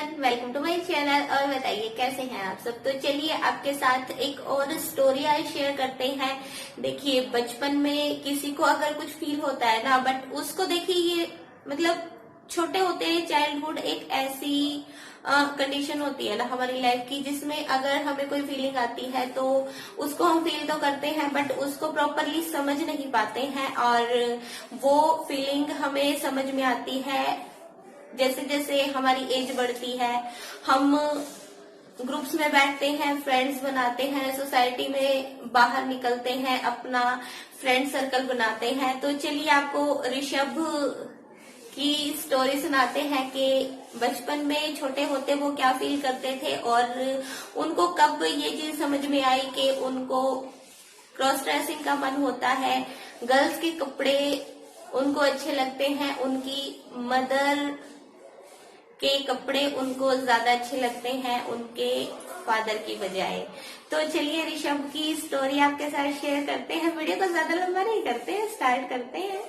Everyone, welcome to my channel. और बताइए कैसे हैं आप सब। तो चलिए आपके साथ एक और स्टोरी आज शेयर करते हैं। देखिए, बचपन में किसी को अगर कुछ फील होता है ना, बट उसको देखिए ये मतलब छोटे होते हैं, चाइल्डहुड एक ऐसी कंडीशन होती है ना हमारी लाइफ की, जिसमें अगर हमें कोई फीलिंग आती है तो उसको हम फील तो करते हैं, बट उसको प्रॉपरली समझ नहीं पाते हैं। और वो फीलिंग हमें समझ में आती है जैसे जैसे हमारी एज बढ़ती है। हम ग्रुप्स में बैठते हैं, फ्रेंड्स बनाते हैं, सोसाइटी में बाहर निकलते हैं, अपना फ्रेंड सर्कल बनाते हैं। तो चलिए आपको ऋषभ की स्टोरी सुनाते हैं कि बचपन में छोटे होते वो क्या फील करते थे और उनको कब ये चीज समझ में आई कि उनको क्रॉस ड्रेसिंग का मन होता है, गर्ल्स के कपड़े उनको अच्छे लगते हैं, उनकी मदर के कपड़े उनको ज्यादा अच्छे लगते हैं उनके फादर की बजाय। तो चलिए ऋषभ की स्टोरी आपके साथ शेयर करते हैं। वीडियो को ज्यादा लंबा नहीं करते हैं, स्टार्ट करते हैं।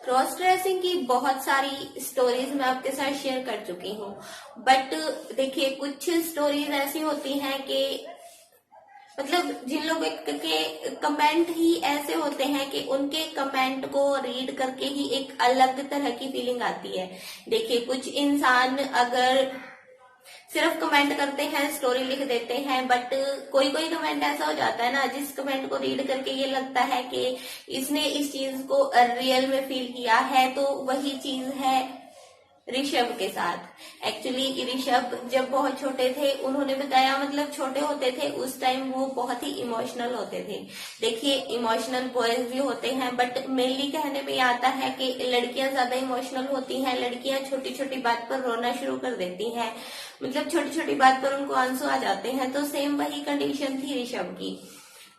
क्रॉस ड्रेसिंग की बहुत सारी स्टोरीज मैं आपके साथ शेयर कर चुकी हूँ, बट देखिए कुछ स्टोरीज ऐसी होती हैं कि मतलब जिन लोगों के कमेंट ही ऐसे होते हैं कि उनके कमेंट को रीड करके ही एक अलग तरह की फीलिंग आती है। देखिए, कुछ इंसान अगर सिर्फ कमेंट करते हैं, स्टोरी लिख देते हैं, बट कोई कोई कमेंट ऐसा हो जाता है ना, जिस कमेंट को रीड करके ये लगता है कि इसने इस चीज को रियल में फील किया है। तो वही चीज है ऋषभ के साथ। एक्चुअली ऋषभ जब बहुत छोटे थे, उन्होंने बताया मतलब छोटे होते थे उस टाइम वो बहुत ही इमोशनल होते थे। देखिए, इमोशनल बॉयज भी होते हैं, बट मेनली कहने में आता है कि लड़कियां ज्यादा इमोशनल होती हैं। लड़कियां छोटी छोटी बात पर रोना शुरू कर देती हैं, मतलब छोटी छोटी बात पर उनको आंसू आ जाते हैं। तो सेम वही कंडीशन थी ऋषभ की।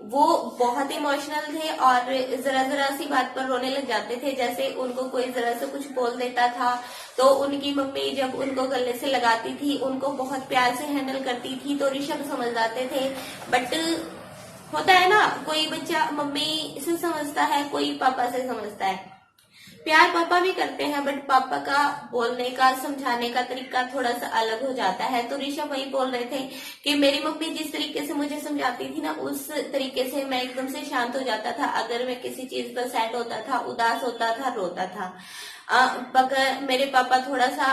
वो बहुत इमोशनल थे और जरा जरा सी बात पर रोने लग जाते थे। जैसे उनको कोई जरा से कुछ बोल देता था तो उनकी मम्मी जब उनको गले से लगाती थी, उनको बहुत प्यार से हैंडल करती थी, तो ऋषभ समझ जाते थे। बट होता है ना, कोई बच्चा मम्मी से समझता है, कोई पापा से समझता है। प्यार पापा भी करते हैं, बट पापा का बोलने का, समझाने का तरीका थोड़ा सा अलग हो जाता है। तो ऋषभ वही बोल रहे थे कि मेरी मम्मी जिस तरीके से मुझे समझाती थी ना, उस तरीके से मैं एकदम से शांत हो जाता था। अगर मैं किसी चीज पर सैड होता था, उदास होता था, रोता था। अगर मेरे पापा थोड़ा सा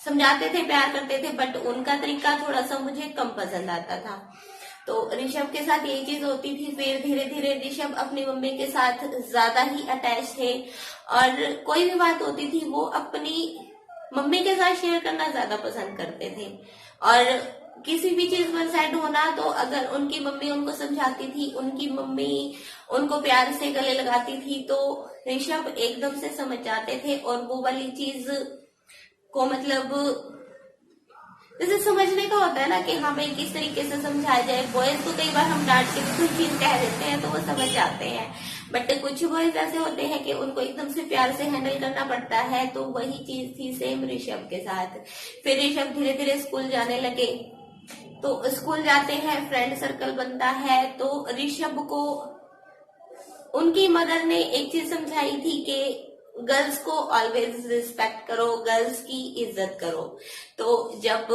समझाते थे, प्यार करते थे, बट उनका तरीका थोड़ा सा मुझे कम पसंद आता था। तो ऋषभ के साथ यही चीज होती थी। फिर धीरे धीरे ऋषभ अपनी मम्मी के साथ ज्यादा ही अटैच थे और कोई भी बात होती थी वो अपनी मम्मी के साथ शेयर करना ज्यादा पसंद करते थे। और किसी भी चीज पर सैड होना तो अगर उनकी मम्मी उनको समझाती थी, उनकी मम्मी उनको प्यार से गले लगाती थी, तो ऋषभ एकदम से समझ जाते थे और वो वाली चीज को मतलब जैसे समझने का होता है ना कि हमें किस तरीके से समझाया जाए। बॉयज को कई बार हम डांट के भी कुछ चीज कह देते हैं तो वो समझ जाते हैं, बट कुछ बॉयज ऐसे होते हैं कि उनको एकदम से प्यार से हैंडल करना पड़ता है। तो वही चीज थी सेम ऋषभ के साथ। फिर ऋषभ धीरे धीरे स्कूल जाने लगे, तो स्कूल जाते हैं, फ्रेंड सर्कल बनता है। तो ऋषभ को उनकी मदर ने एक चीज समझाई थी कि गर्ल्स को ऑलवेज रिस्पेक्ट करो, गर्ल्स की इज्जत करो। तो जब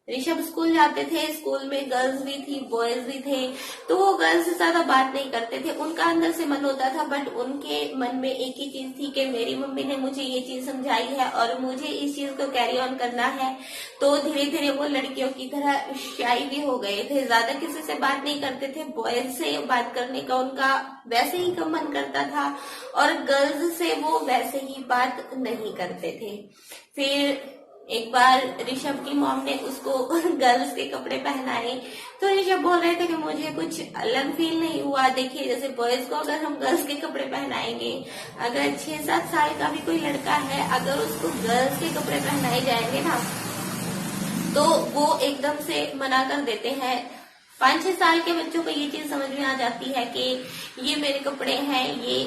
ऋषभ स्कूल जाते थे, स्कूल में गर्ल्स भी थी, बॉयज भी थे, तो वो गर्ल्स से ज्यादा बात नहीं करते थे। उनका अंदर से मन होता था, बट उनके मन में एक ही चीज थी कि मेरी मम्मी ने मुझे ये चीज समझाई है और मुझे इस चीज को कैरी ऑन करना है। तो धीरे धीरे वो लड़कियों की तरह शाई भी हो गए थे, ज्यादा किसी से बात नहीं करते थे। बॉयज से बात करने का उनका वैसे ही कम मन करता था और गर्ल्स से वो वैसे ही बात नहीं करते थे। फिर एक बार ऋषभ की मॉम ने उसको गर्ल्स के कपड़े पहनाए, तो ऋषभ बोल रहे थे कि मुझे कुछ अलग फील नहीं हुआ। देखिए, जैसे बॉयज को अगर हम गर्ल्स के कपड़े पहनाएंगे, अगर 6-7 साल का भी कोई लड़का है, अगर उसको गर्ल्स के कपड़े पहनाए जाएंगे ना, तो वो एकदम से मना कर देते हैं। 5-6 साल के बच्चों को ये चीज समझ में आ जाती है कि ये मेरे कपड़े हैं, ये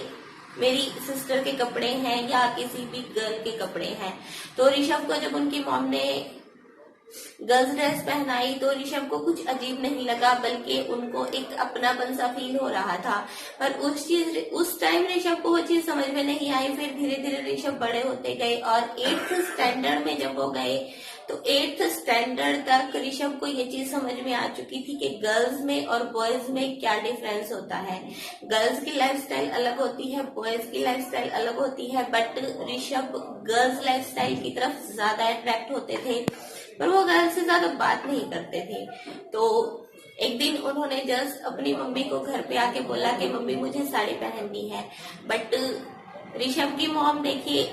मेरी सिस्टर के कपड़े हैं या किसी भी गर्ल के कपड़े हैं। तो ऋषभ को जब उनकी मॉम ने गर्ल्स ड्रेस पहनाई तो ऋषभ को कुछ अजीब नहीं लगा, बल्कि उनको एक अपनापन सा फील हो रहा था। पर उस टाइम ऋषभ को वो चीज समझ में नहीं आई। फिर धीरे धीरे ऋषभ बड़े होते गए और 8th स्टैंडर्ड में जब वो गए तो 8th स्टैंडर्ड तक ऋषभ को ये चीज समझ में आ चुकी थी कि गर्ल्स में और बॉयज में क्या डिफरेंस होता है। गर्ल्स की लाइफस्टाइल अलग होती है, बॉयज की लाइफस्टाइल अलग होती है। बट ऋषभ गर्ल्स लाइफस्टाइल की तरफ ज्यादा अट्रैक्ट होते थे, पर वो गर्ल्स से ज्यादा बात नहीं करते थे। तो एक दिन उन्होंने जस्ट अपनी मम्मी को घर पे आके बोला कि मम्मी मुझे साड़ी पहननी है। बट ऋषभ की मॉम, देखिए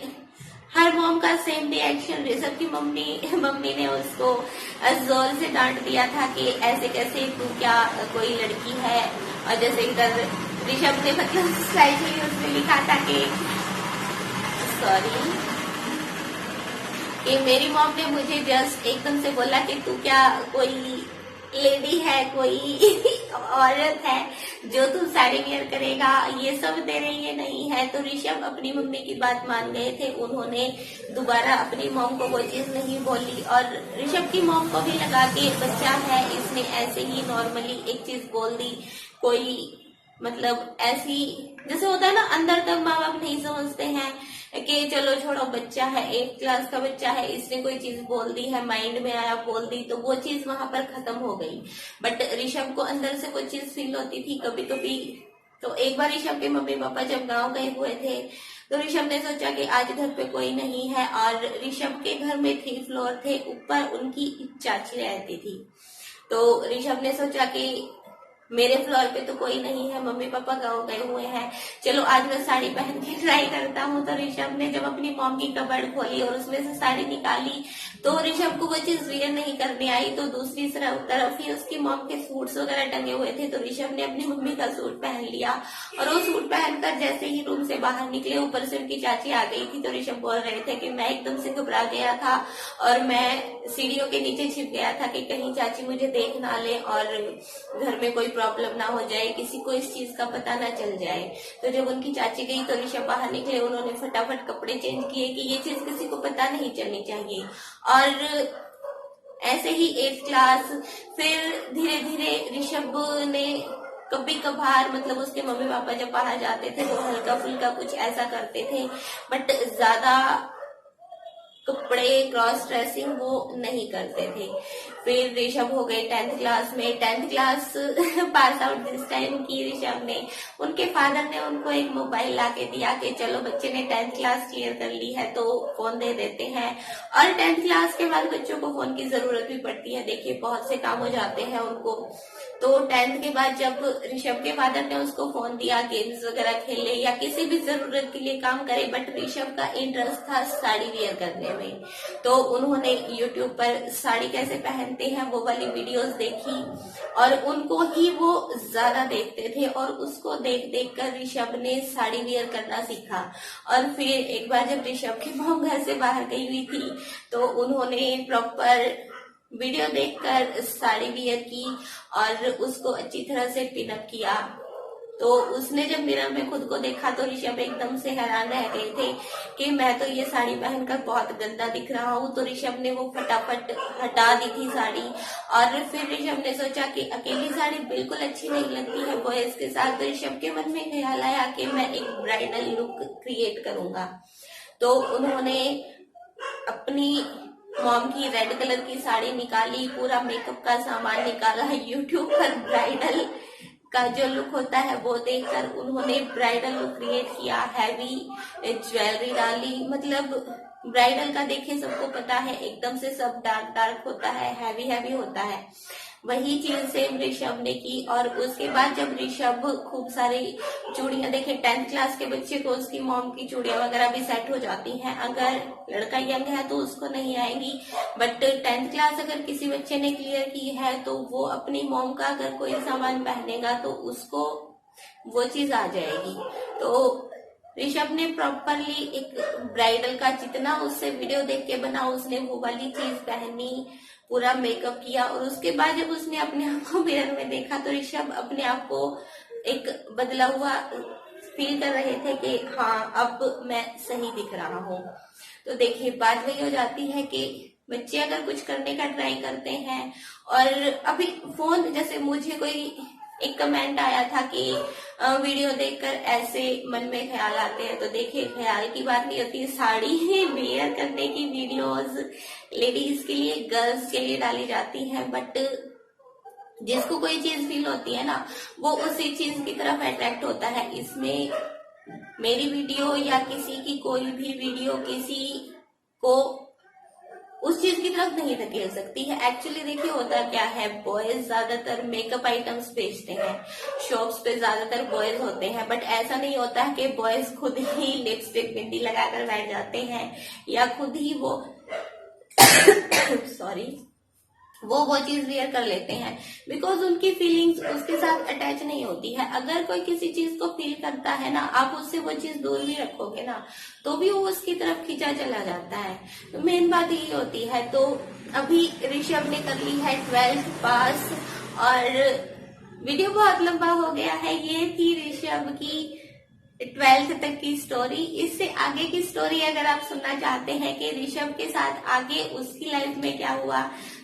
हर मॉम का सेम रिएक्शन। ऋषभ की मम्मी ने उसको जोर से डांट दिया था कि ऐसे कैसे, तू क्या कोई लड़की है। और जैसे इधर ऋषभ ने मतलब स्लाइटली उसमें लिखा था कि सॉरी, कि मेरी मॉम ने मुझे जस्ट एकदम से बोला कि तू क्या कोई लेडी है, कोई औरत है जो तू साड़ी वेयर करेगा, ये सब तेरे लिए नहीं है। तो ऋषभ अपनी मम्मी की बात मान गए थे। उन्होंने दोबारा अपनी मॉम को वो चीज नहीं बोली और ऋषभ की मॉम को भी लगा कि बच्चा है, इसने ऐसे ही नॉर्मली एक चीज बोल दी। कोई मतलब ऐसी जैसे होता है ना, अंदर तक माँ बाप नहीं समझते हैं कि चलो छोड़ो, बच्चा है, 8th क्लास का बच्चा है, इसने कोई चीज बोल दी है, माइंड में आया बोल दी, तो वो चीज वहां पर खत्म हो गई। बट ऋषभ को अंदर से कोई चीज फील होती थी कभी कभी। तो एक बार ऋषभ के मम्मी पापा जब गांव गए हुए थे तो ऋषभ ने सोचा कि आज घर पे कोई नहीं है। और ऋषभ के घर में 3 फ्लोर थे, ऊपर उनकी चाची रहती थी। तो ऋषभ ने सोचा कि मेरे फ्लोर पे तो कोई नहीं है, मम्मी पापा गाँव गए हुए हैं, चलो आज मैं साड़ी पहन के ट्राई करता हूँ। तो ऋषभ ने जब अपनी मॉम की कबर्ड खोली और उसमें से साड़ी निकाली तो ऋषभ को वो चीज वियर नहीं करने आई। तो दूसरी तरफ ही उसकी मॉम के सूट्स वगैरह टंगे हुए थे, तो ऋषभ ने अपनी मम्मी का सूट पहन लिया। और वो सूट पहनकर जैसे ही रूम से बाहर निकले, ऊपर से उनकी चाची आ गई थी। तो ऋषभ बोल रहे थे कि मैं एकदम से घबरा गया था और मैं सीढ़ियों के नीचे छिप गया था कि कहीं चाची मुझे देख ना ले और घर में कोई प्रॉब्लम ना हो जाए, किसी को इस चीज का पता ना चल जाए। तो जब उनकी चाची गई तो ऋषभ बाहर निकले, उन्होंने फटाफट कपड़े चेंज किए कि ये चीज किसी को पता नहीं चलनी चाहिए। और ऐसे ही 8th क्लास, फिर धीरे धीरे ऋषभ ने कभी कभार मतलब उसके मम्मी पापा जब बाहर जाते थे तो हल्का फुल्का कुछ ऐसा करते थे, बट ज्यादा कपड़े क्रॉस ड्रेसिंग वो नहीं करते थे। फिर ऋषभ हो गए 10th क्लास में। 10th क्लास पास आउट जिस टाइम की ऋषभ ने, उनके फादर ने उनको एक मोबाइल ला के दिया कि चलो बच्चे ने 10th क्लास क्लियर कर ली है तो फोन दे देते हैं। और 10th क्लास के बाद बच्चों को फोन की जरूरत भी पड़ती है, देखिए बहुत से काम हो जाते हैं उनको। तो 10th के बाद जब ऋषभ के फादर ने उसको फोन दिया, गेम्स वगैरह खेले या किसी भी जरूरत के लिए काम करे, बट ऋषभ का इंटरेस्ट था साड़ी वेयर करने में। तो उन्होंने यूट्यूब पर साड़ी कैसे पहनते हैं वो वाली वीडियोस देखी और उनको ही वो ज्यादा देखते थे और उसको देख देख कर ऋषभ ने साड़ी वेयर करना सीखा। और फिर एक बार जब ऋषभ की मॉम घर से बाहर गई हुई थी तो उन्होंने प्रॉपर वीडियो देखकर साड़ी वियर की और उसको अच्छी तरह से पिनअप किया। तो उसने जब मिरर में खुद को देखा तो ऋषभ एकदम से हैरान रह गए थे कि मैं तो ये साड़ी पहनकर बहुत गंदा दिख रहा हूँ। तो ऋषभ ने वो फटाफट हटा दी थी साड़ी। और फिर ऋषभ ने सोचा कि अकेली साड़ी बिल्कुल अच्छी नहीं लगती है बॉयज के साथ। तो ऋषभ के मन में ख्याल आया कि मैं एक ब्राइडल लुक क्रिएट करूंगा। तो उन्होंने अपनी मॉम की रेड कलर की साड़ी निकाली, पूरा मेकअप का सामान निकाला, यूट्यूब पर ब्राइडल का जो लुक होता है वो देखकर उन्होंने ब्राइडल लुक क्रिएट किया। हैवी ज्वेलरी डाली, मतलब ब्राइडल का देखिए सबको पता है एकदम से सब डार्क डार्क होता है, हैवी हैवी होता है, वही चीज सेम ऋषभ ने की। और उसके बाद जब ऋषभ खूब सारी चूड़ियां, देखे 10th क्लास के बच्चे को उसकी मॉम की चूड़ियां वगैरह भी सेट हो जाती हैं, अगर लड़का यंग है तो उसको नहीं आएंगी। बट 10th क्लास अगर किसी बच्चे ने क्लियर की है तो वो अपनी मॉम का अगर कोई सामान पहनेगा तो उसको वो चीज आ जाएगी। तो ऋषभ ने प्रॉपरली एक ब्राइडल का जितना उससे वीडियो देख के बना उसने वो वाली चीज पहनी, पूरा मेकअप किया। और उसके बाद जब उसने अपने आप को मिरर में देखा तो ऋषभ अपने आप को एक बदला हुआ फील कर रहे थे कि हाँ अब मैं सही दिख रहा हूँ। तो देखिए बात वही हो जाती है कि बच्चे अगर कुछ करने का ट्राई करते हैं, और अभी फोन, जैसे मुझे कोई एक कमेंट आया था कि वीडियो देखकर ऐसे मन में ख्याल आते हैं, तो देखिए ख्याल की बात नहीं होती, साड़ी ही वेयर करने की वीडियोस लेडीज के लिए, गर्ल्स के लिए डाली जाती है, बट जिसको कोई चीज फील होती है ना, वो उसी चीज की तरफ अट्रैक्ट होता है। इसमें मेरी वीडियो या किसी की कोई भी वीडियो किसी को उस चीज की तरफ नहीं धकेल सकती है। एक्चुअली देखिए होता क्या है, बॉयज ज्यादातर मेकअप आइटम्स बेचते हैं, शॉप्स पे ज्यादातर बॉयज होते हैं, बट ऐसा नहीं होता है कि बॉयज खुद ही लिपस्टिक बिंदी लगाकर बैठ जाते हैं या खुद ही वो सॉरी वो चीज वेयर कर लेते हैं, बिकॉज उनकी फीलिंग्स उसके साथ अटैच नहीं होती है। अगर कोई किसी चीज को फील करता है ना, आप उससे वो चीज दूर भी रखोगे ना, तो भी वो उसकी तरफ खींचा चला जाता है। तो मेन बात यही होती है। तो अभी ऋषभ ने कर ली है 12th पास, और वीडियो बहुत लंबा हो गया है। ये थी ऋषभ की 12th तक की स्टोरी। इससे आगे की स्टोरी अगर आप सुनना चाहते हैं कि ऋषभ के साथ आगे उसकी लाइफ में क्या हुआ,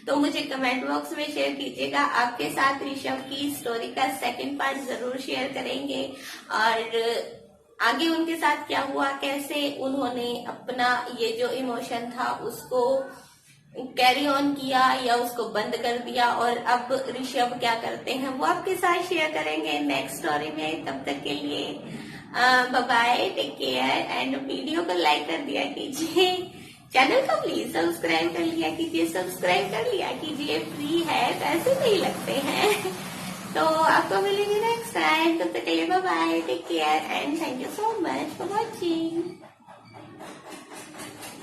तो मुझे कमेंट बॉक्स में शेयर कीजिएगा। आपके साथ ऋषभ की स्टोरी का सेकंड पार्ट जरूर शेयर करेंगे, और आगे उनके साथ क्या हुआ, कैसे उन्होंने अपना ये जो इमोशन था उसको कैरी ऑन किया या उसको बंद कर दिया, और अब ऋषभ क्या करते हैं वो आपके साथ शेयर करेंगे नेक्स्ट स्टोरी में। तब तक के लिए bye bye, take care, and video को लाइक कर दिया कीजिए, चैनल को प्लीज सब्सक्राइब कर लिया कीजिए, सब्सक्राइब कर लिया कीजिए, फ्री है, पैसे नहीं लगते हैं। तो आपको मिलेंगे नेक्स्ट टाइम, तब तक के लिए bye bye, take care, and thank you so much for watching.